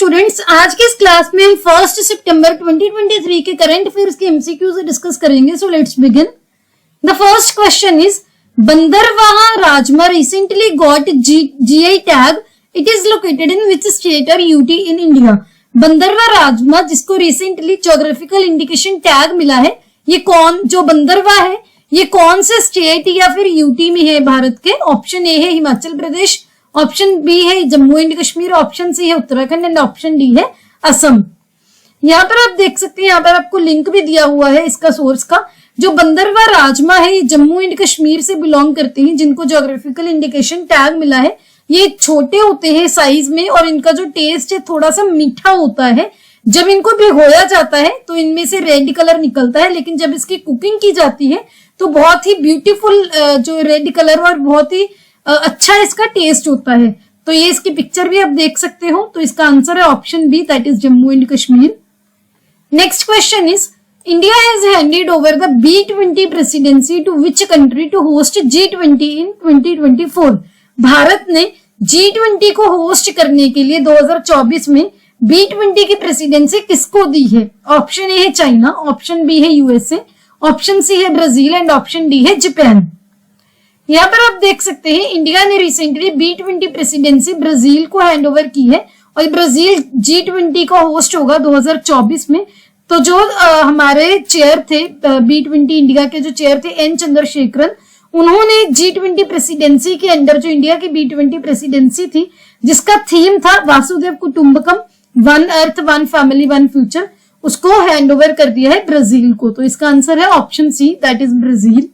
Students, आज के इस क्लास में हम 1 सितंबर 2023 के करंट अफेयर्स के एमसीक्यूज डिस्कस करेंगे. So let's begin. The first question is Bhaderwah Rajma recently got GI tag. It is located in which state or UT in India. Bhaderwah Rajma जिसको रिसेंटली ज्योग्राफिकल इंडिकेशन टैग मिला है, ये कौन, जो बंदरवाह है ये कौन से स्टेट या फिर यूटी में है भारत के? ऑप्शन ए है हिमाचल प्रदेश, ऑप्शन बी है Jammu and Kashmir, option C है उत्तराखंड एंड ऑप्शन डी है असम. यहाँ पर आप देख सकते हैं, यहाँ पर आपको लिंक भी दिया हुआ है इसका सोर्स का. जो बंदरवाह राजमा है ये जम्मू एंड कश्मीर से बिलोंग करते हैं, जिनको ज्योग्राफिकल इंडिकेशन टैग मिला है. ये छोटे होते हैं साइज में और इनका जो टेस्ट है थोड़ा सा मीठा होता है. जब इनको भिगोया जाता है तो इनमें से रेड कलर निकलता है, लेकिन जब इसकी कुकिंग की जाती है तो बहुत ही ब्यूटीफुल जो रेड कलर और बहुत ही अच्छा इसका टेस्ट होता है. तो ये इसकी पिक्चर भी आप देख सकते हो. तो इसका आंसर है option B, that is Jammu and Kashmir. Next question is India has handed over the B20 presidency to which country to host G20 in 2024. Bharat ने G20 को होस्ट करने के लिए 2024 में B20 की प्रेसिडेंसी किसको दी है? ऑप्शन ए है चाइना, ऑप्शन बी है USA, ऑप्शन सी है ब्राजील एंड ऑप्शन डी है जापान. यहाँ पर आप देख सकते हैं इंडिया ने रिसेंटली B20 प्रेसिडेंसी ब्राजील को हैंड ओवर की है और ब्राजील G20 का होस्ट होगा 2024 में. तो जो हमारे चेयर थे B20 इंडिया के जो चेयर थे N चंद्रशेखरन, उन्होंने G20 प्रेसिडेंसी के अंडर जो इंडिया की B20 प्रेसिडेंसी थी जिसका थीम था Vasudhaiva Kutumbakam, one earth one family one future, उसको हैंड ओवर कर दिया है ब्राजील को. तो इसका आंसर है option C, that is Brazil.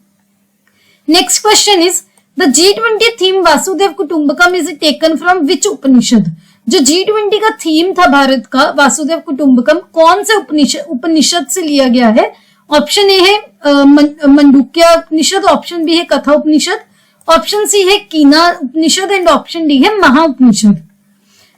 Next question is the G20 theme Vasudhaiva Kutumbakam is taken from which Upanishad. जो G20 का थीम था भारत का वासुदेव कुटुंबकम, कौन से उपनिषद से लिया गया है? ऑप्शन ए है मंडूक्य उपनिषद, ऑप्शन बी है कथा उपनिषद, ऑप्शन सी है कीना उपनिषद एंड ऑप्शन डी है महा उपनिषद.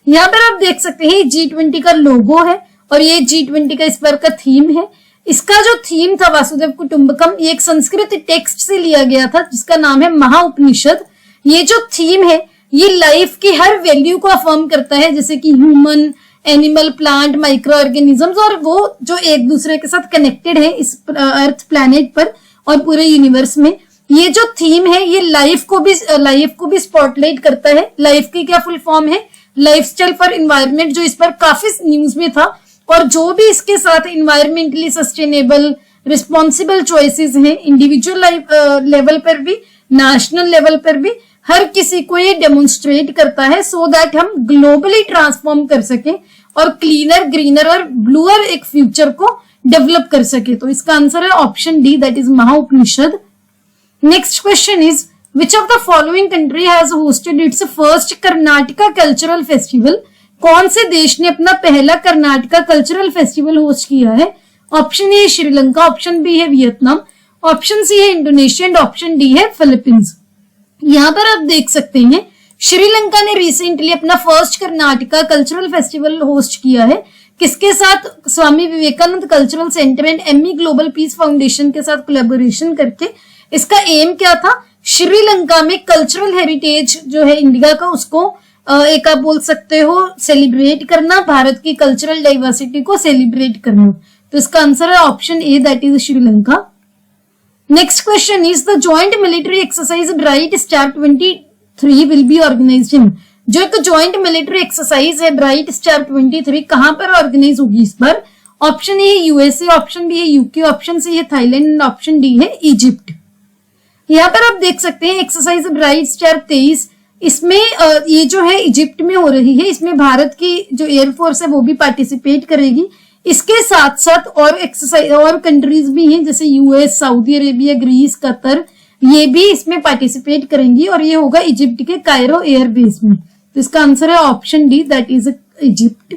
यहाँ पर आप देख सकते हैं G20 का लोगो है और ये G20 का इस बार का थीम है. इसका जो थीम था वासुदेव कुटुंबकम, ये एक संस्कृत टेक्स्ट से लिया गया था जिसका नाम है महा उपनिषद. ये जो थीम है ये लाइफ की हर वैल्यू को अफर्म करता है, जैसे कि human, animal, plant, micro organisms, और वो जो एक दूसरे के साथ कनेक्टेड है इस अर्थ प्लैनेट पर और पूरे यूनिवर्स में. ये जो थीम है ये लाइफ को भी स्पॉटलाइट करता है. लाइफ की क्या फुल फॉर्म है? लाइफस्टाइल फॉर एनवायरनमेंट, जो इस पर काफी न्यूज में था. और जो भी इसके साथ एनवायरमेंटली सस्टेनेबल रिस्पॉन्सिबल चॉइसेस हैं, इंडिविजुअल लेवल पर भी, नेशनल लेवल पर भी, हर किसी को ये डेमोन्स्ट्रेट करता है सो दैट हम ग्लोबली ट्रांसफॉर्म कर सके और क्लीनर, ग्रीनर और ब्लूअर एक फ्यूचर को डेवलप कर सके. तो इसका आंसर है option D, that is Maha Upanishad. Next question is which of the following country has hosted its first Karnataka cultural festival. कौन से देश ने अपना पहला कर्नाटका कल्चरल फेस्टिवल होस्ट किया है? ऑप्शन ए है श्रीलंका, ऑप्शन बी है वियतनाम, ऑप्शन सी है इंडोनेशिया एंड ऑप्शन डी है फिलीपींस. यहाँ पर आप देख सकते हैं श्रीलंका ने रिसेंटली अपना first Karnataka cultural festival host किया है. किसके साथ? Swami Vivekananda cultural centre and Amy global peace foundation के साथ कोलैबोरेशन करके. इसका एम क्या था? श्रीलंका में कल्चरल हेरिटेज जो है इंडिया का, उसको एक आप बोल सकते हो सेलिब्रेट करना, भारत की कल्चरल डाइवर्सिटी को सेलिब्रेट करना. तो इसका आंसर है option A, that is Sri Lanka. Next question is the joint military exercise bright star 23 will be organised in. जो एक जॉइंट मिलिट्री एक्सरसाइज है ब्राइट स्टार 23 कहां पर ऑर्गेनाइज होगी इस बार? ऑप्शन ए है USA, ऑप्शन बी है UK, ऑप्शन सी है थाईलैंड एंड ऑप्शन डी है इजिप्ट. यहाँ पर आप देख सकते हैं एक्सरसाइज ब्राइट स्टार 23, इसमें ये जो है इजिप्ट में हो रही है. इसमें भारत की जो एयरफोर्स है वो भी पार्टिसिपेट करेगी. इसके साथ साथ और एक्सरसाइज और कंट्रीज भी हैं जैसे US, Saudi Arabia, Greece, Qatar, ये भी इसमें पार्टिसिपेट करेंगी और ये होगा इजिप्ट के कायरो एयरबेस में. तो इसका आंसर है option D, that is Egypt.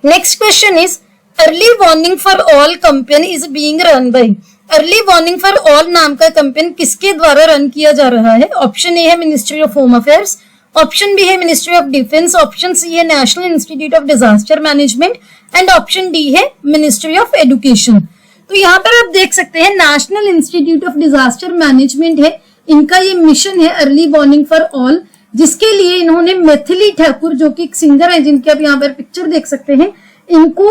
Next question is early warning for all campaign is being run by. Early warning for all नाम का कैंपेन किसके द्वारा रन किया जा रहा है? ऑप्शन ए है ministry of home affairs, option B है ministry of defence, option C है national institute of disaster management and option D है मिनिस्ट्री ऑफ एजुकेशन. तो यहाँ पर आप देख सकते हैं national institute of disaster management है, इनका ये मिशन है अर्ली वार्निंग फॉर ऑल. जिसके लिए इन्होंने मैथिली ठाकुर, जो कि एक सिंगर है जिनके आप यहाँ पर पिक्चर देख सकते हैं, इनको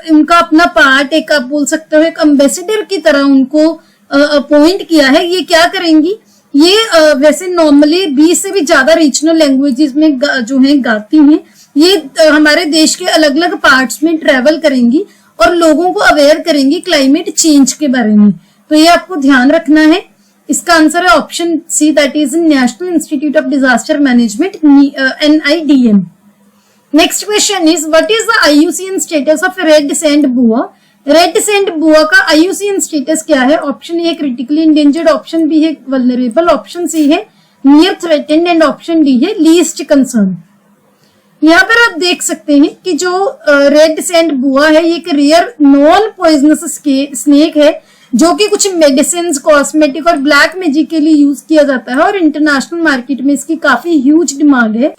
इनका अपना पार्ट, एक आप बोल सकते हो एक एम्बेसडर की तरह उनको अपॉइंट किया है। ये क्या करेंगी, ये वैसे नॉर्मली 20 से भी ज्यादा रीजनल लैंग्वेजेस में जो है गाती हैं। ये हमारे देश के अलग अलग पार्ट्स में ट्रेवल करेंगी और लोगों को अवेयर करेंगी क्लाइमेट चेंज के बारे में। तो ये आपको ध्यान रखना है। इसका आंसर है option C, that is national institute of disaster management, NIDM। Next question is what is the IUCN status of red sand boa. Red sand boa का IUCN स्टेटस क्या है? Option A critically endangered, option B है vulnerable, option C है near threatened and option D है least concern. यहाँ पर आप देख सकते हैं कि जो रेड सैंड बुआ है ये एक रेयर नॉन पॉइजनस स्नेक है जो कि कुछ मेडिसिन, कॉस्मेटिक और ब्लैक मैजिक के लिए यूज किया जाता है और इंटरनेशनल मार्केट में इसकी काफी ह्यूज डिमांड है।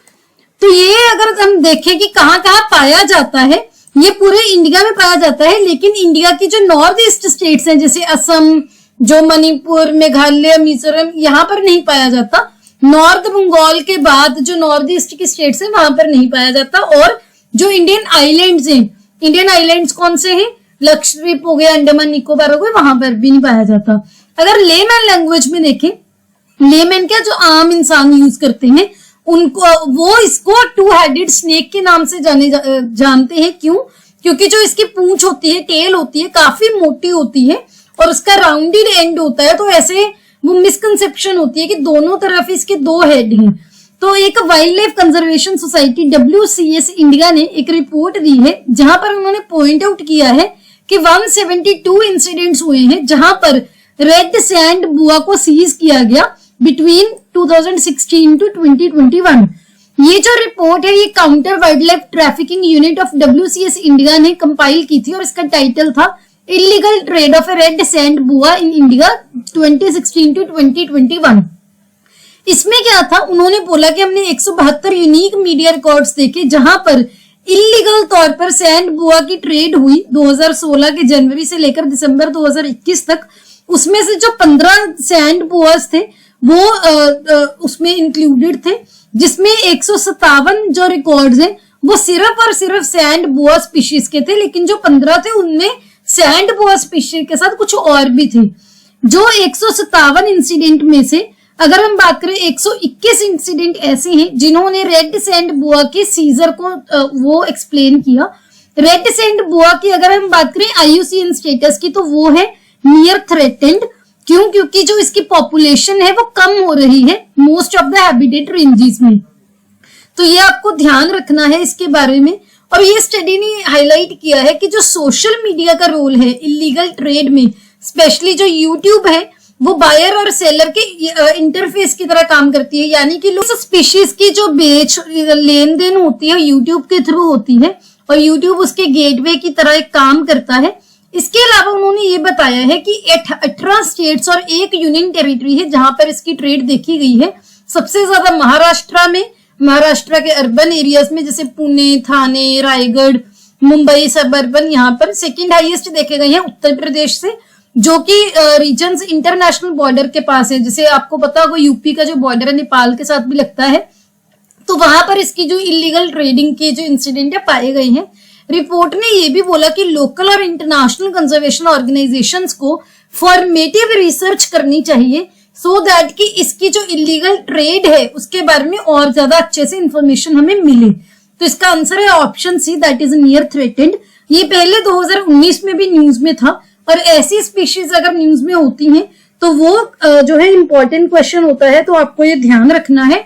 तो ये अगर हम देखें कि कहाँ कहाँ पाया जाता है, ये पूरे इंडिया में पाया जाता है, लेकिन इंडिया की जो नॉर्थ ईस्ट स्टेट्स हैं जैसे असम, जो मणिपुर, मेघालय, मिजोरम, यहाँ पर नहीं पाया जाता। नॉर्थ बंगाल के बाद जो नॉर्थ ईस्ट की स्टेट्स हैं वहां पर नहीं पाया जाता। और जो इंडियन आइलैंड्स हैं, इंडियन आइलैंड्स कौन से हैं? लक्षद्वीप हो गया, अंडमान निकोबार हो गए, वहां पर भी नहीं पाया जाता। अगर लेमैन लैंग्वेज में देखें, लेमैन क्या जो आम इंसान यूज करते हैं उनको, वो इसको टू हेडेड स्नेक के नाम से जानते हैं। क्यों? क्योंकि जो इसकी पूंछ होती है, टेल होती है, काफी मोटी होती है और उसका राउंडेड एंड होता है। तो ऐसे वो मिसकंसेप्शन होती है कि दोनों तरफ इसके दो हेड हैं। तो एक wild life conservation society WCS India ने एक रिपोर्ट दी है जहां पर उन्होंने पॉइंट आउट किया है कि 172 इंसिडेंट्स हुए हैं जहां पर रेड सैंड बुआ को सीज किया गया बिटवीन 2016 टू 2021। ये जो रिपोर्ट है ये counter wild life trafficking unit of WCS India ने कंपाइल की थी और इसका टाइटल था illegal trade off red sand बुआ इन इंडिया 2016 टू 2021। इसमें क्या था, उन्होंने बोला कि हमने 172 यूनिक मीडिया रिकॉर्ड्स देखे जहां पर इलीगल तौर पर सैंड बुआ की ट्रेड हुई 2016 के जनवरी से लेकर दिसंबर 2021 तक। उसमें से जो 15 सैंड बुआस थे वो उसमें इंक्लूडेड थे, जिसमें 157 जो रिकॉर्ड्स हैं वो सिर्फ और सिर्फ सैंड बुआ स्पीशीज के थे, लेकिन जो 15 थे उनमें सैंड बुआ स्पीशीज के साथ कुछ और भी थे। जो 157 इंसिडेंट में से अगर हम बात करें 121 इंसिडेंट ऐसे हैं जिन्होंने रेड सैंड बुआ के सीजर को वो एक्सप्लेन किया। रेड सैंड बुआ की अगर हम बात करें IUCN स्टेटस की तो वो है नियर थ्रेटेंड। क्यों? क्योंकि जो इसकी पॉपुलेशन है वो कम हो रही है most of the habitat ranges में। तो ये आपको ध्यान रखना है इसके बारे में। और ये स्टडी ने हाईलाइट किया है कि जो सोशल मीडिया का रोल है इलीगल ट्रेड में, स्पेशली जो यूट्यूब है वो बायर और सेलर के इंटरफेस की तरह काम करती है। यानी कि लोग स्पीशीज की जो बेच लेन देन होती है यूट्यूब के थ्रू होती है और यूट्यूब उसके गेटवे की तरह एक काम करता है। इसके अलावा उन्होंने ये बताया है कि 18 स्टेट्स और एक यूनियन टेरिटरी है जहां पर इसकी ट्रेड देखी गई है। सबसे ज्यादा महाराष्ट्र में, महाराष्ट्र के अर्बन एरियाज में जैसे पुणे, थाने, रायगढ़, मुंबई सब अर्बन, यहाँ पर। सेकेंड हाईएस्ट देखे गए हैं उत्तर प्रदेश से, जो कि रीजन्स इंटरनेशनल बॉर्डर के पास है। जैसे आपको पता होगा यूपी का जो बॉर्डर है नेपाल के साथ भी लगता है, तो वहां पर इसकी जो इलीगल ट्रेडिंग के जो इंसिडेंट है पाए गए हैं। रिपोर्ट ने ये भी बोला कि लोकल और इंटरनेशनल कंजर्वेशन ऑर्गेनाइजेशंस को फॉर्मेटिव रिसर्च करनी चाहिए सो दैट कि इसकी जो इलीगल ट्रेड है उसके बारे में और ज्यादा अच्छे से इंफॉर्मेशन हमें मिले। तो इसका आंसर है option C, that is near threatened. ये पहले 2019 में भी न्यूज में था और ऐसी स्पीशीज अगर न्यूज में होती हैं तो वो जो है इंपॉर्टेंट क्वेश्चन होता है, तो आपको ये ध्यान रखना है।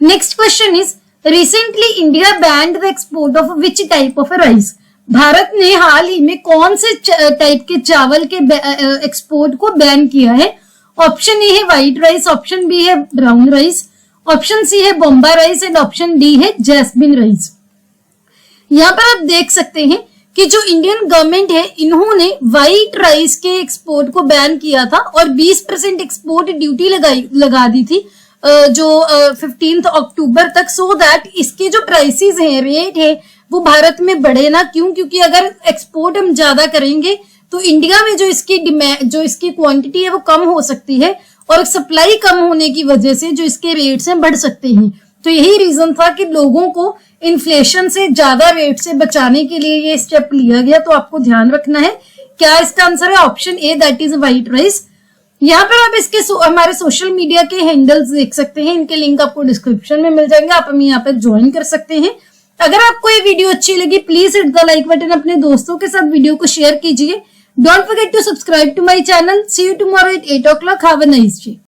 Next question is recently India band the export of which type of rice. Bharat ने हाल ही में कौन से टाइप के चावल के एक्सपोर्ट को बैन किया है? ऑप्शन ए है व्हाइट राइस, ऑप्शन बी है ब्राउन राइस, ऑप्शन सी है बॉम्बा राइस एंड ऑप्शन डी है जैस्मिन राइस। यहाँ पर आप देख सकते हैं कि जो इंडियन गवर्नमेंट है इन्होंने व्हाइट राइस के एक्सपोर्ट को बैन किया था और 20% एक्सपोर्ट ड्यूटी लगा दी थी जो 15 अक्टूबर तक, सो दैट इसके जो प्राइसेस हैं, रेट है, वो भारत में बढ़े ना। क्यों? क्योंकि अगर एक्सपोर्ट हम ज्यादा करेंगे तो इंडिया में जो इसकी डिमांड, जो इसकी क्वांटिटी है वो कम हो सकती है और सप्लाई कम होने की वजह से जो इसके रेट्स हैं बढ़ सकते हैं। तो यही रीजन था कि लोगों को इन्फ्लेशन से ज्यादा रेट से बचाने के लिए ये स्टेप लिया गया। तो आपको ध्यान रखना है। क्या इसका आंसर है? Option A, that is white rice. यहाँ पर आप इसके हमारे सोशल मीडिया के हैंडल्स देख सकते हैं, इनके लिंक आपको डिस्क्रिप्शन में मिल जाएंगे, आप हमें यहाँ पर ज्वाइन कर सकते हैं। अगर आपको ये वीडियो अच्छी लगी please hit the like button, अपने दोस्तों के साथ वीडियो को शेयर कीजिए। Don't forget to subscribe to my channel. See you tomorrow at 8 o'clock। Have a nice day.